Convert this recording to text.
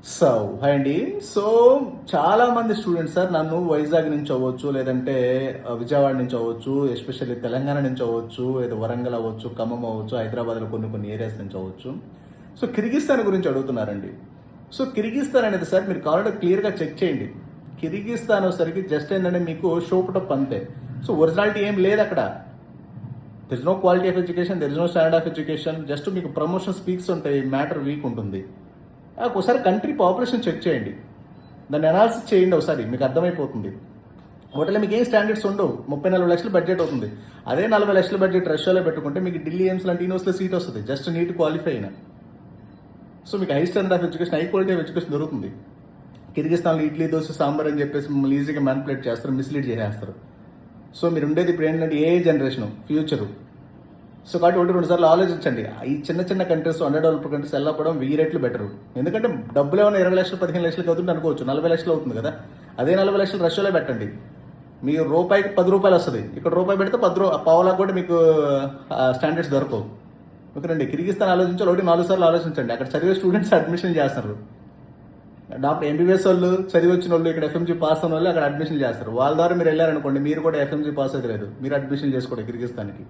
So hi అండి. So చాలా మంది స్టూడెంట్స్ సార్ నన్ను వైజాగ్ నుంచి అవ్వచ్చు, లేదంటే విజయవాడ నుంచి అవ్వచ్చు, ఎస్పెషల్లీ తెలంగాణ నుంచి అవ్వచ్చు, ఏదో వరంగల్ అవ్వచ్చు, ఖమ్మం అవ్వచ్చు, హైదరాబాద్లో కొన్ని కొన్ని ఏరియాస్ నుంచి అవ్వచ్చు. సో కిర్గిస్తాన్ గురించి అడుగుతున్నారండి. సో కిర్గిస్తాన్ అనేది సార్ మీరు కావాలంటే క్లియర్గా చెక్ చేయండి. కిర్గిస్తాన్ వచ్చేసరికి జస్ట్ ఏంటంటే మీకు షోపుటప్ అంతే. సో ఒరిజినాలిటీ ఏం లేదు అక్కడ. There is no quality of education, there is no standard of education. Just మీకు ప్రమోషన్ స్పీక్స్ ఉంటాయి, మ్యాటర్ వీక్ ఉంటుంది. ఒకసారి కంట్రీ పాపులేషన్ చెక్ చేయండి, దాన్ని అనాలిసిస్ చేయండి ఒకసారి, మీకు అర్థమైపోతుంది. వాటిలో మీకు ఏం స్టాండర్డ్స్ ఉండవు. 34 లక్షలు బడ్జెట్ అవుతుంది. అదే 40 లక్షల బడ్జెట్ రష్యాలో పెట్టుకుంటే మీకు ఢిల్లీ ఎయిమ్స్ లాంటి యూనివర్సిటీలో సీట్ వస్తుంది, జస్ట్ నీట్ క్వాలిఫై అయినా. సో మీకు high standard of education, high quality of education దొరుకుతుంది. కిర్గిస్తాన్లో ఇడ్లీ దోశ సాంబార్ అని చెప్పేసి మిమ్మల్ని ఈజీగా మ్యానిపులేట్ చేస్తారు, మిస్లీడ్ చేసేస్తారు. సో మీరు ఉండేది ఇప్పుడు ఏంటంటే ఏ జనరేషన్ ఫ్యూచరు. సో కాబట్టి 1-2 సార్లు ఆలోచించండి. ఈ చిన్న చిన్న కంట్రీస్, అండర్ డెవలప్డ్ కంట్రీస్ వెళ్ళకపోవడం 1000 రెట్లు బెటర్. ఎందుకంటే డబ్బులు ఏమైనా 20 లక్షలు 15 లక్షలకి అవుతుంది అనుకోవచ్చు, 40 లక్షలు అవుతుంది కదా. అదే 40 లక్షలు రష్యాలో పెట్టండి, మీరు రూపాయికి 10 రూపాయలు వస్తుంది. ఇక్కడ రూపాయి పెడితే పావులకు కూడా మీకు స్టాండర్డ్స్ దొరకవు. ఓకేనండి, కిర్గిస్తాన్ ఆలోచించాలి. 4 సార్లు ఆలోచించండి. అక్కడ చదివే స్టూడెంట్స్ అడ్మిషన్ చేస్తారు. డాక్టర్ ఎంబీబీఎస్ వాళ్ళు చదివి వచ్చిన వాళ్ళు, ఇక్కడ ఎఫ్ఎంజీ పాస్ అయిన వాళ్ళు అక్కడ అడ్మిషన్ చేస్తారు. వాళ్ళ ద్వారా మీరు వెళ్ళారనుకోండి, మీరు కూడా ఎఫ్ఎంజీ పాస్ అయితే లేదు, మీరు అడ్మిషన్ చేసుకోండి కిర్గిస్తాన్కి.